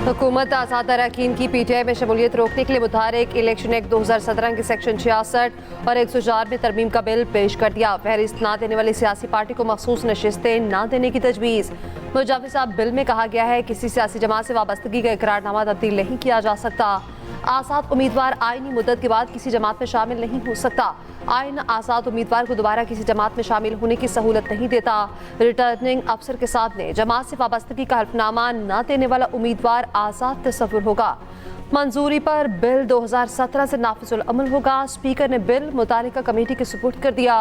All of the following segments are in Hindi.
हुकूमत आज़ाद अरकान की PTI में शमूलियत रोकने के लिए मुतहरिक इलेक्शन एक्ट 2017 के सेक्शन 66 और 104 में तरमीम का बिल पेश कर दिया। फहरिस्त ना देने वाली सियासी पार्टी को मखसूस नशिस्तें ना देने की तजवीज़। मुजाफिर साहब बिल में कहा गया है किसी सियासी जमात से वाबस्तगी का इकरारनामा तब्दील नहीं किया जा सकता। आज़ाद उम्मीदवार आईनी मुद्दत के बाद किसी जमात में शामिल नहीं हो सकता। आइन आज़ाद उम्मीदवार को दोबारा किसी जमात में शामिल होने की सहूलत नहीं देता। रिटर्निंग अफसर के सामने जमात से वाबस्तगी का हल्फनामा न देने वाला उम्मीदवार आज़ाद तस्वुर होगा। मंजूरी पर बिल 2017 से नाफिजुल अमल होगा। स्पीकर ने बिल मुतालिका कमेटी के सुपुर्द कर दिया।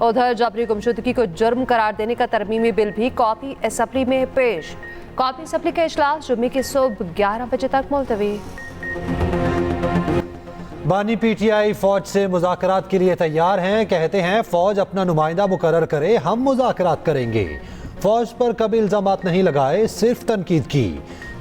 उधर जबरी गुमशुदगी को जुर्म करार देने का तरमीमी बिल भी कॉपी असम्बली में पेश। कॉपी असम्बली का इजलास जुम्मे की सुबह 11 बजे तक मुलतवी। बानी PTI फौज से मुज़ाकरात के लिए तैयार हैं। कहते हैं फौज अपना नुमाइंदा मुकर्रर करे, हम मुज़ाकरात करेंगे। फौज पर कभी इल्ज़ामात नहीं लगाए, सिर्फ तनकीद की।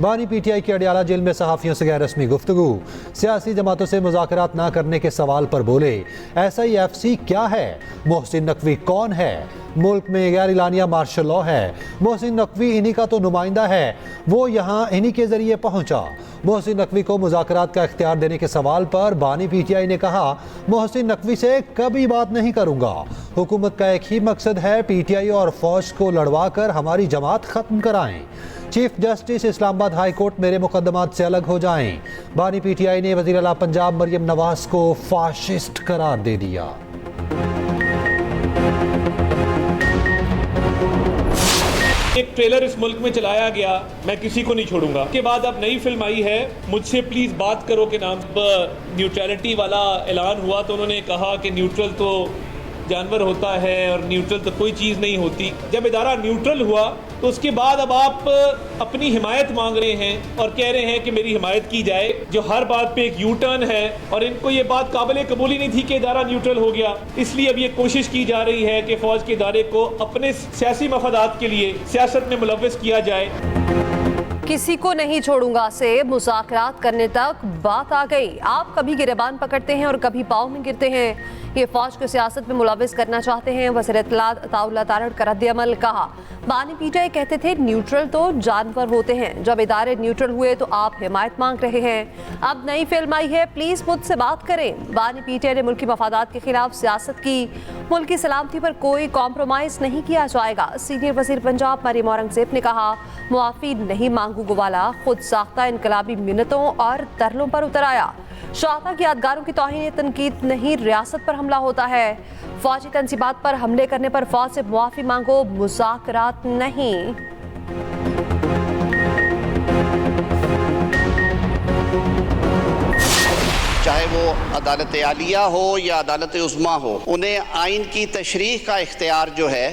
बानी PTI की अडियाला जेल में सहाफ़ियों से गैर रस्मी गुफ्तगू। सियासी जमातों से मुज़ाकरात ना करने के सवाल पर बोले SIFC क्या है, मोहसिन नकवी कौन है, मुल्क में गैर इलानिया मार्शल लॉ है, मोहसिन नकवी इन्हीं का तो नुमाइंदा है, वो यहाँ इन्हीं के ज़रिए पहुँचा। मोहसिन नकवी को मुज़ाकरात का इख्तियार देने के सवाल पर बानी PTI ने कहा मोहसिन नकवी से कभी बात नहीं करूँगा। हुकूमत का एक ही मकसद है PTI और फौज को लड़वा कर हमारी जमात ख़त्म कराएं। Chief justice Islamabad high court मेरे मुकदमात से अलग हो जाएं। बानी PTI ने वज़ीर आला पंजाब मरियम नवाज को फाशिस्ट करार दे दिया। एक ट्रेलर इस मुल्क में चलाया गया, मैं किसी को नहीं छोड़ूंगा के बाद अब नई फिल्म आई है मुझसे प्लीज बात करो के नाम पर न्यूट्रलिटी वाला ऐलान हुआ तो उन्होंने कहा कि न्यूट्रल तो जानवर होता है और न्यूट्रल तो कोई चीज़ नहीं होती। जब इदारा न्यूट्रल हुआ तो उसके बाद अब आप अपनी हिमायत मांग रहे हैं और कह रहे हैं कि मेरी हिमायत की जाए, जो हर बात पे एक यू टर्न है। और इनको ये बात काबिल कबूल ही नहीं थी कि इदारा न्यूट्रल हो गया। इसलिए अब ये कोशिश की जा रही है कि फ़ौज के इदारे को अपने सियासी मफादात के लिए सियासत में मुलव्वस किया जाए। किसी को नहीं छोड़ूंगा से मुज़ाकरात करने तक बात आ गई। आप कभी गिरेबान पकड़ते हैं और कभी पाँव में गिरते हैं। ये फौज को सियासत में मुलव्वस करना चाहते हैं। वज़ीर इत्तलात अताउल्लाह तारड़ का रद्द-ए-अमल। कहा बानी PTI कहते थे न्यूट्रल तो जानवर होते हैं, जब इदारे न्यूट्रल हुए तो आप हिमायत मांग रहे हैं। अब नई फिल्म आई है, प्लीज मुझसे बात करें। बानी PTI ने मुल्की मफादात के खिलाफ सियासत की। मुल्क की सलामती पर कोई कॉम्प्रोमाइज नहीं किया जाएगा। सीनियर वज़ीर पंजाब मरियम औरंगज़ेब ने कहा मुआफ़ी नहीं मांगू वाला खुद साख्ता इनकलाबी मिन्नतों और तरलों पर उतर आया। शाहता की यादगारों की तौहीन तनकीद नहीं, रियासत पर हमला होता है। फौजी तंसीबात पर हमले करने पर फौज से मुआफ़ी मांगो, मुज़ाकरात नहीं। चाहे वो अदालत आलिया हो या अदालत उज़्मा हो, उन्हें आइन की तशरीह का इख्तियार जो है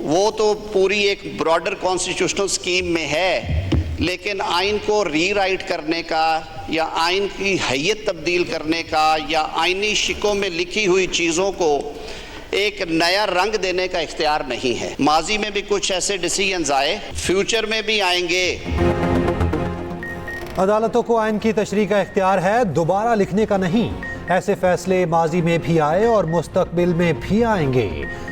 वो तो पूरी एक ब्रॉडर कॉन्स्टिट्यूशनल स्कीम में है, लेकिन आइन को रीराइट करने का या आइन की हैयत तब्दील करने का या आइनी शिकों में लिखी हुई चीज़ों को एक नया रंग देने का इख्तियार नहीं है। माजी में भी कुछ ऐसे डिसीजंस आए, फ्यूचर में भी आएंगे। अदालतों को आइन की तशरीह का इख्तियार है, दोबारा लिखने का नहीं। ऐसे फैसले माजी में भी आए और मुस्तकबिल में भी आएंगे।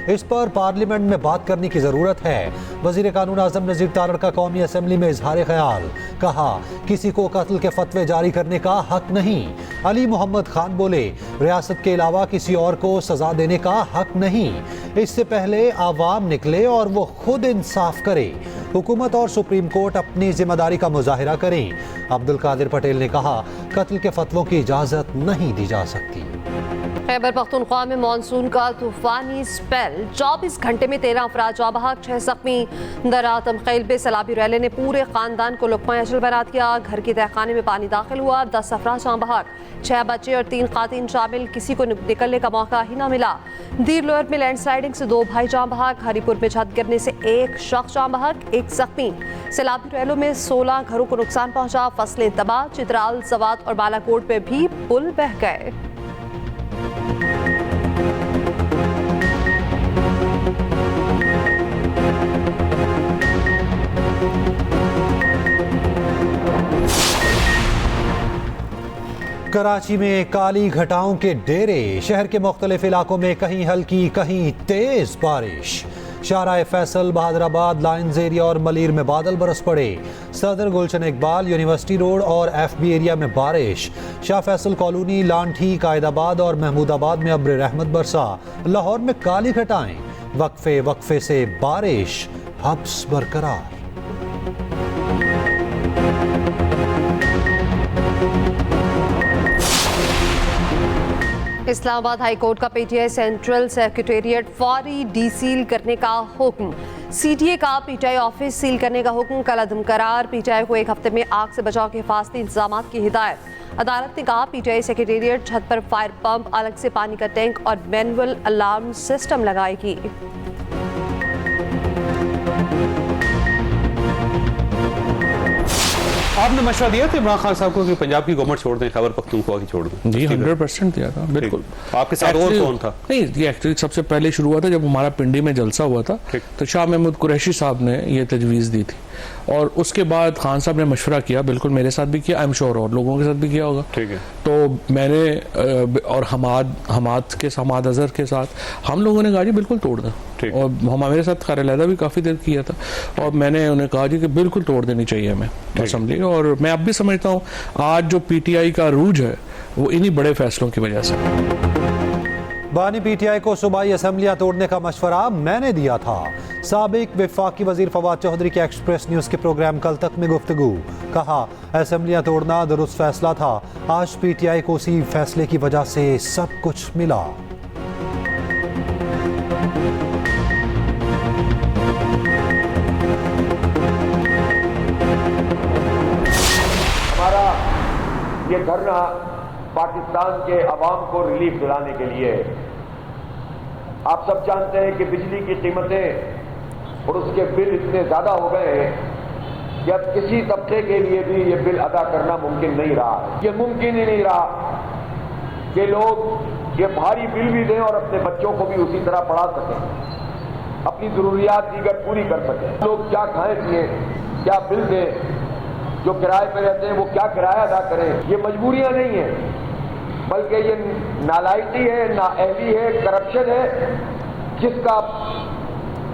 इस पर पार्लियामेंट में बात करने की ज़रूरत है। वज़ीर कानून आज़म नज़ीर तारड़ का कौमी असम्बली में इजहार ख्याल। कहा किसी को कत्ल के फतवे जारी करने का हक नहीं। अली मोहम्मद खान बोले रियासत के अलावा किसी और को सज़ा देने का हक नहीं। इससे पहले आवाम निकले और वो खुद इंसाफ करे। हुकूमत और सुप्रीम कोर्ट अपनी जिम्मेदारी का मुजाहिरा करें। अब्दुल कादिर पटेल ने कहा कत्ल के फतवों की इजाज़त नहीं दी जा सकती। खैबर पख्तूनख्वा में मानसून का तूफानी स्पेल, 24 घंटे में 13 अफराद जाँ बहक, 6 ज़ख्मी। दरातम खैल में सैलाबी रैले ने पूरे ख़ानदान को लुक़मा अजल बना दिया। घर की तहखाने में पानी दाखिल हुआ, 10 अफराद जाँ बहक, 6 बच्चे और 3 खातिन शामिल। किसी को निकलने का मौका ही न मिला। दीर लोअर में लैंडस्लाइडिंग से 2 भाई जाँ बहक। हरीपुर में छत गिरने से 1 शख्स जाँ बहक, 1 ज़ख्मी। सैलाबी रैलों में 16 घरों को नुकसान पहुँचा, फसलें तबाह। चित्राल, सवात और बालाकोट में भी पुल बह गए। कराची में काली घटाओं के डेरे, शहर के मुख्तलिफ इलाकों में कहीं हल्की कहीं तेज बारिश। शाहराह फैसल, बहादुराबाद, लाइन्स एरिया और मलीर में बादल बरस पड़े। सदर, गुलशन इकबाल, यूनिवर्सिटी रोड और FB एरिया में बारिश। शाह फैसल कॉलोनी, लांठी, कायदाबाद और महमूदाबाद में अब्र रहमत बरसा। लाहौर में काली घटाएं, वक्फे वक्फे से बारिश, हब्स बरकरार। इस्लामाबाद हाई कोर्ट का PTI सेंट्रल सेक्रेटेरिएट फौरी डीसील करने का हुक्म। CTA का PTI ऑफिस सील करने का हुक्म कल अदम करार। PTI को 1 हफ्ते में आग से बचाव के हिफाजती इंतजाम की हिदायत। अदालत ने कहा PTI सेक्रेटेरिएट छत पर फायर पंप, अलग से पानी का टैंक और मैनुअल अलार्म सिस्टम लगाएगी। आपने मशवरा दिया था इमरान खान साहब को कि पंजाब की गवर्नमेंट छोड़ दें, खैबर पख्तूनख्वा की छोड़ दें? जी 100% दिया था, बिल्कुल। आपके साथ और कौन था? नहीं, ये एक्चुअली सबसे पहले शुरू हुआ था जब हमारा पिंडी में जलसा हुआ था, तो शाह महमूद कुरैशी साहब ने ये तजवीज़ दी थी और उसके बाद खान साहब ने मशवरा किया, बिल्कुल मेरे साथ भी किया, आई एम श्योर और लोगों के साथ भी किया होगा। ठीक है। तो मैंने और हमाद अजहर के साथ हम लोगों ने कहा जी बिल्कुल तोड़ दें, और हमारे साथ खैर-ए-लहदा भी काफ़ी देर किया था और मैंने उन्हें कहा जी कि बिल्कुल तोड़ देनी चाहिए हमें असेंबली। और मैं अब भी समझता हूँ आज जो PTI का रूज है वो इन्हीं बड़े फैसलों की वजह से। बानी PTI को सूबाई असम्बलियां तोड़ने का मशवरा मैंने दिया था। साबिक वफाकी वजीर फवाद चौधरी के एक्सप्रेस न्यूज़ के प्रोग्राम कल तक में गुफ्तगू। कहा असम्बलियां तोड़ना दुरुस्त फैसला था, आज PTI को उसी फैसले की वजह से सब कुछ मिला। हमारा ये धरना पाकिस्तान के अवाम को रिलीफ दिलाने के लिए है। आप सब जानते हैं कि बिजली की कीमतें और उसके बिल इतने ज्यादा हो गए हैं कि अब किसी तबके के लिए भी ये बिल अदा करना मुमकिन नहीं रहा। ये मुमकिन ही नहीं रहा कि लोग ये भारी बिल भी दें और अपने बच्चों को भी उसी तरह पढ़ा सकें, अपनी जरूरियात दीगर पूरी कर सकें। लोग क्या खाएं पिए, क्या बिल दें, जो किराए पे रहते हैं वो क्या किराया अदा करें। ये मजबूरियां नहीं है, बल्कि ये नालायकी है, नाअहली है, करप्शन है, जिसका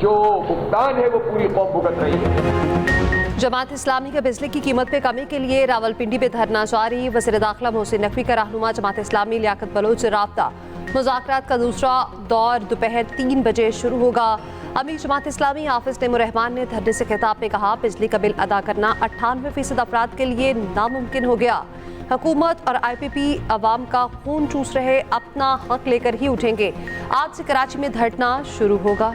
जो भुगतान है वो पूरी कौम भुगत रही है। जमात इस्लामी के बिजली की कीमत में कमी के लिए रावलपिंडी में धरना जारी। वज़ीर दाखिला मोहसिन नकवी का रहनुमा जमात इस्लामी लियाकत बलोच से राब्ता। मुज़ाकरात का दूसरा दौर दोपहर 3 बजे शुरू होगा। अमीर जमात इस्लामी हाफिज नईमुर्रहमान ने धरने से खिताब में कहा बिजली का बिल अदा करना 98% अफराद के लिए नामुमकिन हो गया। हुकूमत और IPP अवाम का खून चूस रहे, अपना हक लेकर ही उठेंगे। आज से कराची में धरना शुरू होगा।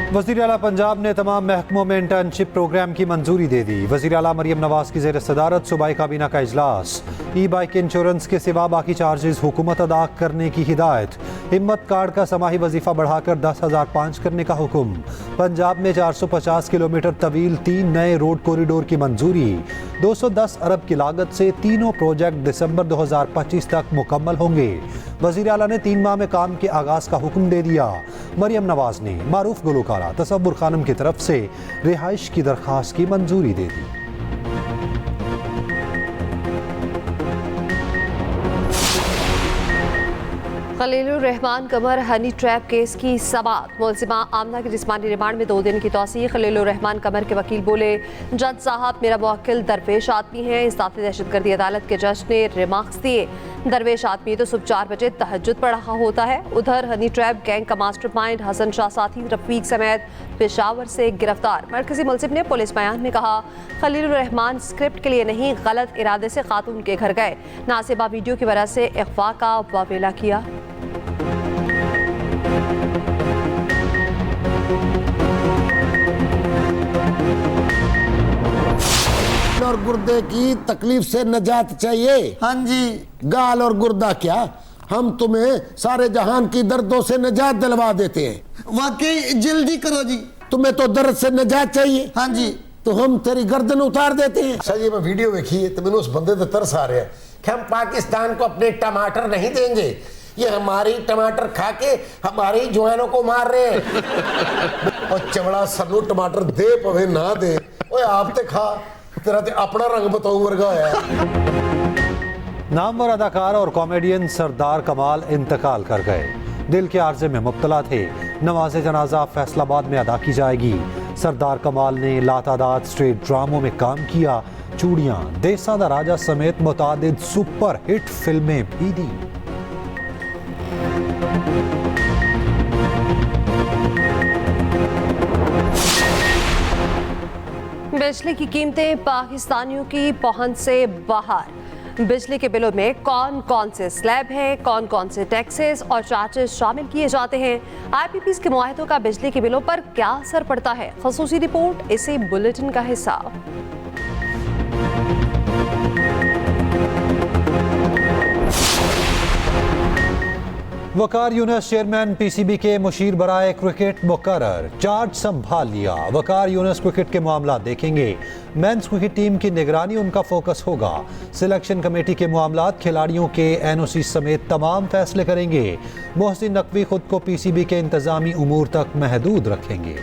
वज़ीर आला पंजाब ने तमाम महकमों में इंटर्नशिप प्रोग्राम की मंजूरी दे दी। वज़ीर आला मरियम नवाज की ज़ेर सदारत सूबाई काबीना का इजलास। ई-बाइक इंश्योरेंस के सिवा बाकी चार्जेस हुकूमत अदा करने की हिदायत। हिम्मत कार्ड का समाही वजीफा बढ़ाकर 10,005 करने का हुक्म। पंजाब में 450 किलोमीटर तवील 3 नए रोड कॉरिडोर की मंजूरी। 210 अरब की लागत से तीनों प्रोजेक्ट दिसंबर 2025 तक मुकम्मल होंगे। वज़ीर आला ने 3 माह में काम के आगाज़ का हुक्म दे दिया। मरियम नवाज ने मारूफ गुलकारा तसव्वुर खानम की तरफ से रिहाइश की दरख्वास्त की मंजूरी दे दी। खलीलुर रहमान कमर हनी ट्रैप केस की समाअत। मुलजिमा आमना की जिस्मानी रिमांड में 2 दिन की तौसीक़। खलीलुर रहमान कमर के वकील बोले जज साहब मेरा मुवक्किल दरवेश आदमी है। इस्ताफ़ी दहशतगर्दी अदालत के जज ने रिमार्क्स दिए दरवेश आदमी तो सुबह 4 बजे तहज्जुद पढ़ रहा होता है। उधर हनी ट्रैप गैंग का मास्टरमाइंड हसन शाह साथी रफीक समेत पेशावर से गिरफ्तार। मरकजी मुलजिम ने पुलिस बयान में कहा खलीलुर रहमान स्क्रिप्ट के लिए नहीं गलत इरादे से खातून के घर गए। नासिबा वीडियो की वजह से अगवा का वावेला किया। और गुर्दे की तकलीफ से नजात चाहिए। हाँ जी, गाल और गुर्दा क्या, हम तुम्हें सारे जहान की दर्दों से नजात दिलवा देते हैं। वाकई जल्दी करो जी। तुम्हें तो दर्द से नजात चाहिए। हाँ जी, तो हम तेरी गर्दन उतार देते हैं। सर ये मैं वीडियो देखी है तो मैंने उस बंदे से तरस आ रहा है कि हम पाकिस्तान को अपने टमाटर नहीं देंगे, ये हमारी टमाटर खा के हमारे ही जवानों को मार रहे हैं। और चवड़ा सनू टमाटर दे पवे ना दे, ओए आप ते खा, तेरा ते अपना रंग बताऊं वर्गा है। नामवर अदाकार और कॉमेडियन सरदार कमाल इंतकाल कर गए। दिल के आर्जे में मुब्तला थे। नमाज जनाजा फैसलाबाद में अदा की जाएगी। सरदार कमाल ने लातादाद स्ट्रीट ड्रामों में काम किया। चूड़ियां, देसा दा राजा समेत मुतादिद सुपर हिट फिल्में भी दी। बिजली की कीमतें पाकिस्तानियों की पहुंच से बाहर। बिजली के बिलों में कौन कौन से स्लैब हैं, कौन कौन से टैक्सेस और चार्जेस शामिल किए जाते हैं, आईपीपीज़ के मुआहदों का बिजली के बिलों पर क्या असर पड़ता है, ख़ुसूसी रिपोर्ट इसी बुलेटिन का हिस्सा। वकार यूनुस चेयरमैन पीसीबी के मुशीर बराए क्रिकेट मुकर्रर, चार्ज संभाल लिया। वकार यूनुस क्रिकेट के मामला देखेंगे। मेंस क्रिकेट टीम की निगरानी उनका फोकस होगा। सिलेक्शन कमेटी के मामलात, खिलाड़ियों के एनओसी समेत तमाम फैसले करेंगे। मोहसिन नकवी खुद को पीसीबी के इंतजामी उमूर तक महदूद रखेंगे।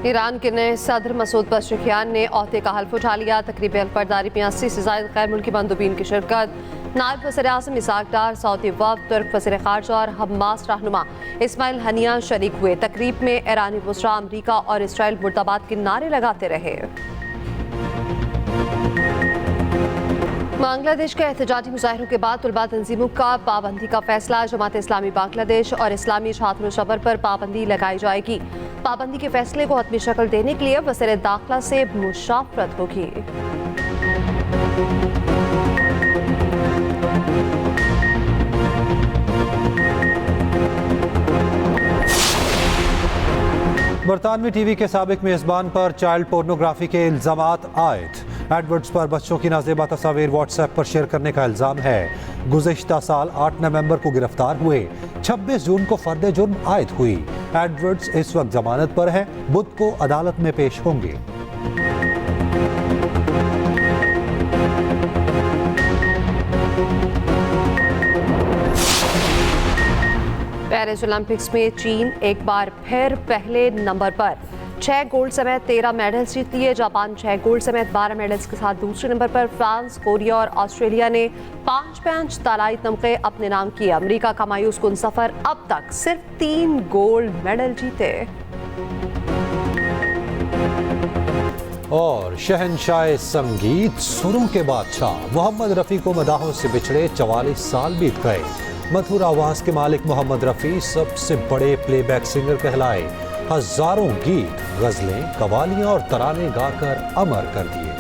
ईरान के नए सदर मसूद पज़ेश्कियान ने ओहदे का हल्फ उठा लिया। तकरीब हल्फबरदारी में 80 से ज़ायद गैर मुल्की मंदूबीन की शिरकत। नायब वज़ीर आज़म इसाक डार, सऊदी वफ़द, तुर्क वज़ीर ख़ारजा और हमास रहनुमा इस्माइल हनिया शरीक हुए। तकरीब में ईरानी वज़रा अमरीका और इसराइल मुर्दाबाद के नारे लगाते रहे। बांग्लादेश के एहतजाजी मुजाहिरों के बाद तुलबा तंजीमों का पाबंदी का फैसला। जमात इस्लामी बांग्लादेश और इस्लामी छात्रों शबर पर पाबंदी लगाई जाएगी। पाबंदी के फैसले को हतमी शक्ल देने के लिए वज़ीर दाखिला से मुशावरत होगी। बरतानवी टीवी के साबिक मेज़बान पर चाइल्ड पोर्नोग्राफी के इल्जामात आयद। एडवर्ड्स पर बच्चों की नाज़ेबा तस्वीर व्हाट्सएप पर शेयर करने का इल्ज़ाम है। गुज़िश्ता साल 8 नवंबर को गिरफ्तार हुए। 26 जून को फर्द जुर्म आयद हुई। एडवर्ड्स इस वक्त जमानत पर है। बुध को अदालत में पेश होंगे। पेरिस ओलंपिक्स में चीन एक बार फिर पहले नंबर पर, 6 गोल्ड समेत 13 मेडल्स जीत लिए। जापान 6 गोल्ड समेत 12 मेडल्स के साथ दूसरे नंबर पर। फ्रांस, कोरिया और ऑस्ट्रेलिया ने 5 तालाई तमगे अपने नाम किए। अमेरिका का मायूस कुन सफर, अब तक सिर्फ 3 गोल्ड मेडल जीते। और शहनशाह संगीत, सुरों के बादशाह मोहम्मद रफ़ी को मदाहों से बिछड़े 44 साल बीत गए। मधुर आवाज़ के मालिक मोहम्मद रफ़ी सबसे बड़े प्लेबैक सिंगर कहलाए। हजारों गीत, गज़लें, कवालियाँ और तराने गाकर अमर कर दिए।